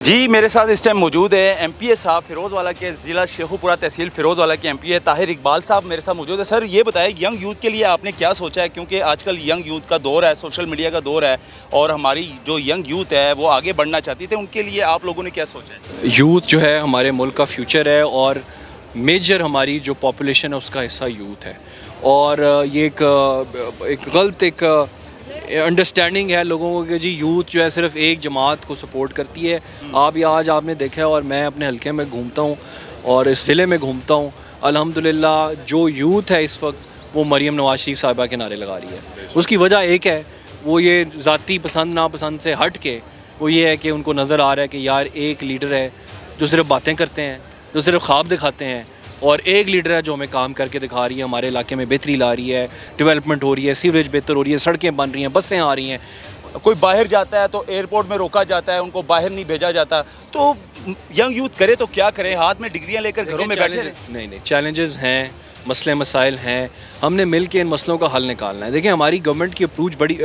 जी मेरे साथ इस टाइम मौजूद है एमपीए साहब फिरोज़वाला के ज़िला शेखुपुरा तहसील फिरोज़वाला के एमपीए ताहिर इकबाल साहब मेरे साथ मौजूद है। सर ये बताएं यंग यूथ के लिए आपने क्या सोचा है, क्योंकि आजकल यंग यूथ का दौर है, सोशल मीडिया का दौर है और हमारी जो यंग यूथ है वो आगे बढ़ना चाहती थी, उनके लिए आप लोगों ने क्या सोचा है? यूथ जो है हमारे मुल्क का फ्यूचर है और मेजर हमारी जो पॉपुलेशन है उसका हिस्सा यूथ है। और ये एक गलत अंडरस्टैंडिंग है लोगों को कि जी यूथ जो है सिर्फ एक जमात को सपोर्ट करती है। आज आपने देखा है और मैं अपने हलके में घूमता हूँ और इस ज़िले में घूमता हूँ, अल्हम्दुलिल्लाह जो यूथ है इस वक्त वो मरीम नवाज शरीफ साहिबा के नारे लगा रही है। उसकी वजह एक है, वो ये ज़ाती पसंद नापसंद से हट के वो ये है कि उनको नज़र आ रहा है कि यार एक लीडर है जो सिर्फ बातें करते हैं, जो सिर्फ ख्वाब दिखाते हैं, और एक लीडर है जो हमें काम करके दिखा रही है, हमारे इलाके में बेहतरी ला रही है, डेवलपमेंट हो रही है, सीवरेज बेहतर हो रही है, सड़कें बन रही हैं, बसें आ रही हैं। कोई बाहर जाता है तो एयरपोर्ट में रोका जाता है, उनको बाहर नहीं भेजा जाता। तो यंग यूथ करे तो क्या करें, हाथ में डिग्रियां लेकर घरों में बैठे रहें? नहीं, चैलेंजेस हैं, मसले मसाइल हैं, हमने मिल के इन मसलों का हल निकालना है। देखिए हमारी गवर्नमेंट की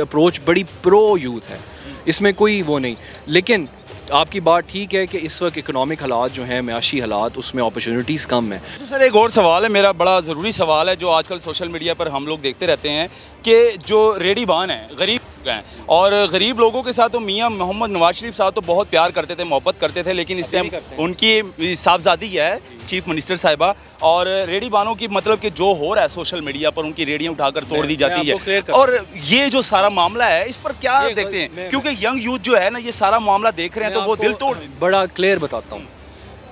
अप्रोच बड़ी प्रो यूथ है, इसमें कोई वो नहीं। लेकिन आपकी बात ठीक है कि इस वक्त इकोनॉमिक हालात जो हैं, माशी हालात, उसमें अपॉर्चुनिटीज़ कम हैं। सर एक और सवाल है मेरा, बड़ा ज़रूरी सवाल है जो आजकल सोशल मीडिया पर हम लोग देखते रहते हैं कि जो रेडीबान हैं, गरीब हैं, और गरीब लोगों के साथ तो मियां मोहम्मद नवाज शरीफ साहब तो बहुत प्यार करते थे, मोहब्बत करते थे, लेकिन इस टाइम उनकी साहबजादी है चीफ मिनिस्टर साहिबा, और रेडीबानों की मतलब कि जो हो रहा है सोशल मीडिया पर, उनकी रेडियाँ उठाकर तोड़ दी जाती है। और ये जो सारा मामला है इस पर क्या देखते हैं, क्योंकि यंग यूथ जो है ना ये सारा मामला देख रहे हैं तो वो दिल तोड़। बड़ा क्लियर बताता हूँ,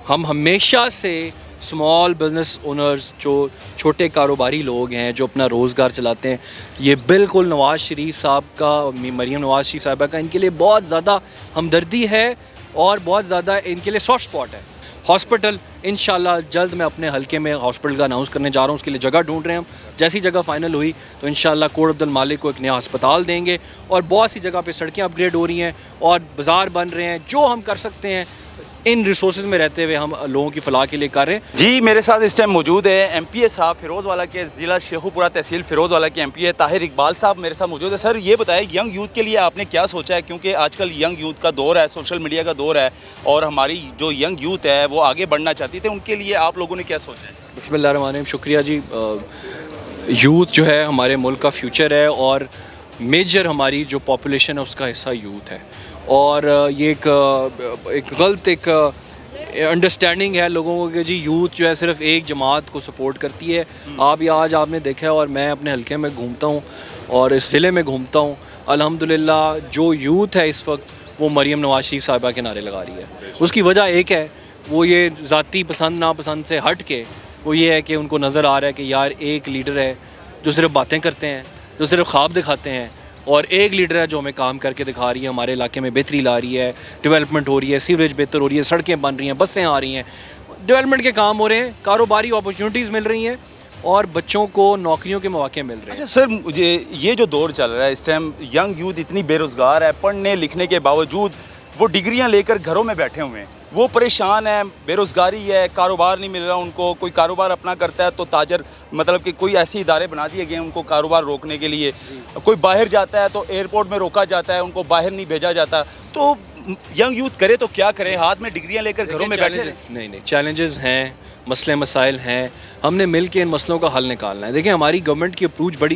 हम हमेशा से स्मॉल बिजनेस ओनर्स, जो छोटे कारोबारी लोग हैं जो अपना रोज़गार चलाते हैं, ये बिल्कुल नवाज़ शरीफ साहब का, मरीम नवाज़ शरीफ साहिबा का इनके लिए बहुत ज़्यादा हमदर्दी है और बहुत ज़्यादा इनके लिए सॉफ्ट स्पॉट है। हॉस्पिटल इंशाल्लाह जल्द मैं अपने हलके में हॉस्पिटल का अनाउंस करने जा रहा हूँ, उसके लिए जगह ढूंढ रहे हैं हम। जैसी जगह फाइनल हुई तो इंशाल्लाह कोट अब्दुल मालिक को एक नया अस्पताल देंगे, और बहुत सी जगह पे सड़कें अपग्रेड हो रही हैं और बाज़ार बन रहे हैं। जो हम कर सकते हैं इन रिसोर्सेज में रहते हुए हम लोगों की फलाह के लिए कर रहे हैं। जी मेरे साथ इस टाइम मौजूद है एमपीए साहब फिरोज़वाला के ज़िला शेखुपुरा तहसील फिरोज़वाला के एमपीए ताहिर इकबाल साहब मेरे साथ मौजूद है। सर ये बताएं यंग यूथ के लिए आपने क्या सोचा है, क्योंकि आजकल यंग यूथ का दौर है, सोशल मीडिया का दौर है और हमारी जो यंग यूथ है वो आगे बढ़ना चाहती थी, उनके लिए आप लोगों ने क्या सोचा है? बिस्मिल्लाहिर्रहमानिर्रहीम, शुक्रिया जी। यूथ जो है हमारे मुल्क का फ्यूचर है और मेजर हमारी जो पॉपुलेशन है उसका हिस्सा यूथ है। और ये एक गलत अंडरस्टैंडिंग है लोगों को कि जी यूथ जो है सिर्फ एक जमात को सपोर्ट करती है। आज आपने देखा है और मैं अपने हलके में घूमता हूँ और इस ज़िले में घूमता हूँ, अल्हम्दुलिल्लाह जो यूथ है इस वक्त वो मरीम नवाज शरीफ साहिबा के नारे लगा रही है। उसकी वजह एक है, वो ये ज़ाती पसंद नापसंद से हट के वो ये है कि उनको नज़र आ रहा है कि यार एक लीडर है जो सिर्फ बातें करते हैं, जो सिर्फ ख्वाब दिखाते हैं, और एक लीडर है जो हमें काम करके दिखा रही है, हमारे इलाके में बेहतरी ला रही है, डेवलपमेंट हो रही है, सीवरेज बेहतर हो रही है, सड़कें बन रही हैं, बसें आ रही हैं, डेवलपमेंट के काम हो रहे हैं, कारोबारी अपॉर्चुनिटीज़ मिल रही हैं और बच्चों को नौकरियों के मौके मिल रहे हैं। अच्छा सर, मुझे ये जो दौर चल रहा है इस टाइम, यंग यूथ इतनी बेरोज़गार है, पढ़ने लिखने के बावजूद वो डिग्रियां लेकर घरों में बैठे हुए हैं, वो परेशान है, बेरोज़गारी है, कारोबार नहीं मिल रहा उनको। कोई कारोबार अपना करता है तो ताजर, मतलब कि कोई ऐसे इदारे बना दिए गए हैं उनको कारोबार रोकने के लिए। कोई बाहर जाता है तो एयरपोर्ट में रोका जाता है, उनको बाहर नहीं भेजा जाता। तो यंग यूथ करे तो क्या करें, हाथ में डिग्रियां लेकर घरों में बैठे रहें? नहीं, चैलेंजेस हैं, मसले मसाइल हैं, हमने मिल के इन मसलों का हल निकालना है। देखिए हमारी गवर्नमेंट की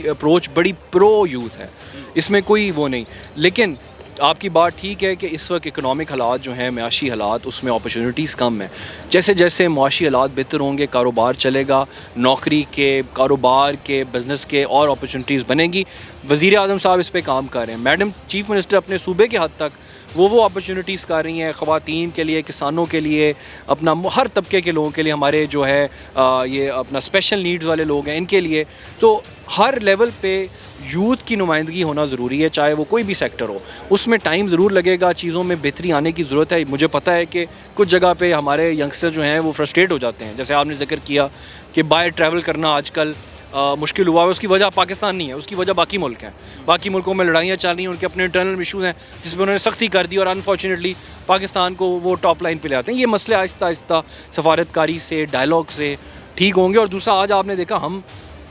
अप्रोच बड़ी प्रो यूथ है, इसमें कोई वो नहीं। लेकिन आपकी बात ठीक है कि इस वक्त इकोनॉमिक हालात जो हैं, माशी हालात, उसमें अपॉर्चुनिटीज़ कम हैं। जैसे जैसे माशी हालात बेहतर होंगे, कारोबार चलेगा, नौकरी के, कारोबार के, बिज़नेस के और अपॉर्चुनिटीज़ बनेंगी। वज़ीर आज़म साहब इस पे काम कर रहे हैं, मैडम चीफ़ मिनिस्टर अपने सूबे के हद तक वो अपॉर्चुनिटीज़ कर रही हैं, ख़वातीन के लिए, किसानों के लिए, अपना हर तबके के लोगों के लिए, हमारे जो है ये अपना स्पेशल नीड्स वाले लोग हैं इनके लिए। तो हर लेवल पे यूथ की नुमाइंदगी होना ज़रूरी है, चाहे वो कोई भी सेक्टर हो। उसमें टाइम ज़रूर लगेगा, चीज़ों में बेहतरी आने की ज़रूरत है। मुझे पता है कि कुछ जगह पे हमारे यंगस्टर जो हैं वो फ्रस्ट्रेट हो जाते हैं, जैसे आपने जिक्र किया कि बाय ट्रैवल करना आजकल मुश्किल हुआ है। उसकी वजह पाकिस्तान नहीं है, उसकी वजह बाकी मुल्क हैं। बाकी मुल्कों में लड़ाइयाँ चल रही हैं, उनके अपने इंटरनल इशूज़ हैं जिस पर उन्होंने सख्ती कर दी, और अनफॉर्चुनेटली पाकिस्तान को वो टॉप लाइन पे ले आते हैं। ये मसले आहिस्ता आहिस्ता सफारतकारी से, डायलॉग से ठीक होंगे। और दूसरा, आज आपने देखा हम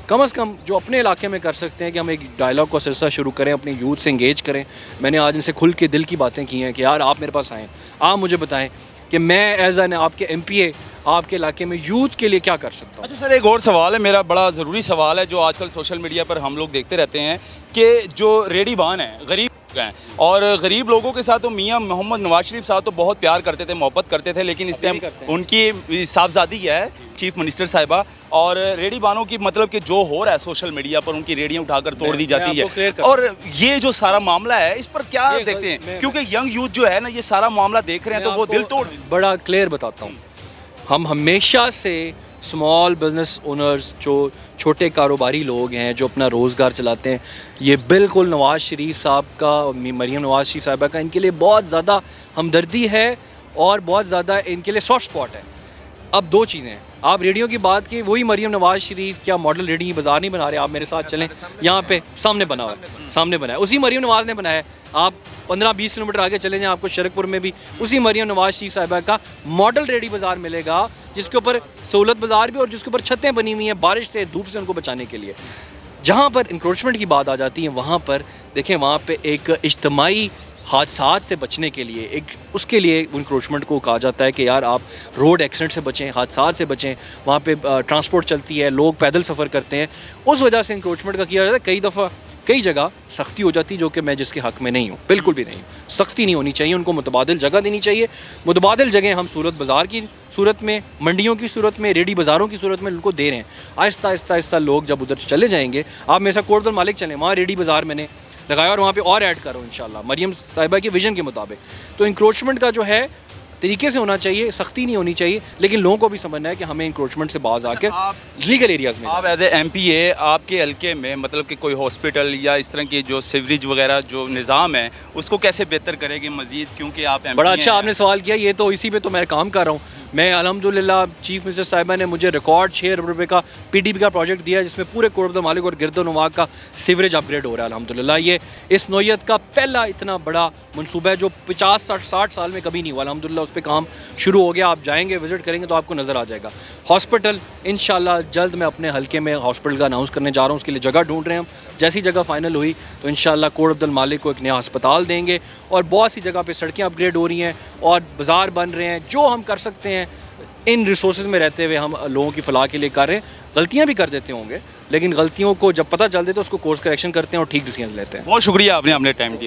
कम से कम जो अपने इलाके में कर सकते हैं कि हम एक डायलॉग का सिलसिला शुरू करें, अपने यूथ से इंगेज करें। मैंने आज इनसे खुल के दिल की बातें की हैं कि यार आप मेरे पास आएँ, आप मुझे बताएं कि मैं एज एन आपके MPA आपके इलाके में यूथ के लिए क्या कर सकता हूँ। अच्छा सर, एक और सवाल है मेरा, बड़ा ज़रूरी सवाल है जो आजकल सोशल मीडिया पर हम लोग देखते रहते हैं कि जो रेडी बान हैं, गरीब हैं, और गरीब लोगों के साथ तो मियां मोहम्मद नवाज शरीफ साहब तो बहुत प्यार करते थे, मोहब्बत करते थे, लेकिन इस टाइम उनकी साहबजादी है चीफ मिनिस्टर साहिबा, और रेडी बानों की मतलब कि जो हो रहा है सोशल मीडिया पर, उनकी रेडियां उठाकर तोड़ दी जाती है, और ये जो सारा मामला है इस पर क्या देखते हैं? क्योंकि यंग यूथ जो है ना ये सारा मामला देख रहे हैं तो वो दिल तोड़। बड़ा क्लियर बताता हूँ, हम हमेशा से स्मॉल बिजनेस ओनर्स, जो छोटे कारोबारी लोग हैं जो अपना रोज़गार चलाते हैं, ये बिल्कुल नवाज़ शरीफ साहब का, मरीम नवाज़ शरीफ साहिबा का इनके लिए बहुत ज़्यादा हमदर्दी है और बहुत ज़्यादा इनके लिए सॉफ्ट स्पॉट है। अब दो चीज़ें हैं, आप रेडियो की बात की, वही मरीम नवाज़ शरीफ क्या मॉडल रेडी बाज़ार नहीं बना रहे, आप मेरे साथ चलें, यहाँ पे सामने बना हुआ है, सामने बना है, उसी मरीम नवाज़ ने बनाया है। आप 15-20 किलोमीटर आगे चले जाएं, आपको शरकपुर में भी उसी मरीम नवाज शरीफ साहिबा का मॉडल रेडी बाज़ार मिलेगा, जिसके ऊपर सहूलत बाज़ार भी और जिसके ऊपर छतें बनी हुई हैं बारिश से, धूप से उनको बचाने के लिए। जहाँ पर इंक्रोचमेंट की बात आ जाती है, वहाँ पर देखें, वहाँ पर एक इज्तमाही हादसात से बचने के लिए, एक उसके लिए इंक्रोचमेंट को कहा जाता है कि यार आप रोड एक्सीडेंट से बचें, हादसात से बचें, वहाँ पे ट्रांसपोर्ट चलती है, लोग पैदल सफ़र करते हैं, उस वजह से इंक्रोचमेंट का किया जाता है। कई दफ़ा कई जगह सख्ती हो जाती है, जो कि मैं जिसके हक़ में नहीं हूँ, बिल्कुल भी नहीं हूँ। सख्ती नहीं होनी चाहिए, उनको मुतबादिल जगह देनी चाहिए। मुतबादिल जगह हम सूरत बाज़ार की सूरत में, मंडियों की सूरत में, रेडी बाज़ारों की सूरत में उनको दे रहे हैं। आहिस्ता आहिस्ता आहिस्ता लोग जब उधर चले जाएंगे, आप मेरे साथ कोट अब्दुल मालिक चलें, वहाँ रेडी बाज़ार मैंने लगाया और वहाँ पे और ऐड करो इंशाल्लाह मरीम साहिबा के विजन के मुताबिक। तो इंक्रोचमेंट का जो है तरीके से होना चाहिए, सख्ती नहीं होनी चाहिए, लेकिन लोगों को भी समझना है कि हमें इंक्रोचमेंट से बाहर आके लीगल एरियाज़ में। आप एज ए MPA आपके हल्के में मतलब कि कोई हॉस्पिटल या इस तरह की जो सीवरेज वगैरह जो निज़ाम है उसको कैसे बेहतर करेंगे मज़ीद, क्योंकि आप MPA बड़ा अच्छा आपने सवाल किया, ये तो इसी पे तो मैं काम कर रहा हूँ। मैं अल्हम्दुलिल्लाह चीफ मिनिस्टर साहिबा ने मुझे रिकॉर्ड 6 अरब रुपये का PDP का प्रोजेक्ट दिया है, जिसमें पूरे कोट अब्दुल मालिक और गिरदोनवा का सीवरेज अपग्रेड हो रहा है अल्हम्दुलिल्लाह। ये इस नौयत का पहला इतना बड़ा मनसूबा है जो 50-60 साल में कभी नहीं हुआ अल्हम्दुलिल्लाह। उस पर काम शुरू हो गया, आप जाएंगे विज़िट करेंगे तो आपको नज़र आ जाएगा। हॉस्पिटल इंशाल्लाह जल्द मैं अपने हल्के में हॉस्पिटल का अनाउंस करने जा रहा हूँ, उसके लिए जगह ढूंढ रहे हैं हम। जैसी जगह फाइनल हुई तो इंशाल्लाह कोट अब्दुल मालिक को एक नया अस्पताल देंगे, और बहुत सी जगह पे सड़कें अपग्रेड हो रही हैं और बाज़ार बन रहे हैं। जो हम कर सकते हैं इन रिसोर्सेज में रहते हुए हम लोगों की फलाह के लिए कर रहे हैं। गलतियां भी कर देते होंगे, लेकिन गलतियों को जब पता चल दे तो उसको कोर्स करेक्शन करते हैं और ठीक डिसीजन लेते हैं। बहुत शुक्रिया, आपने टाइम दिया।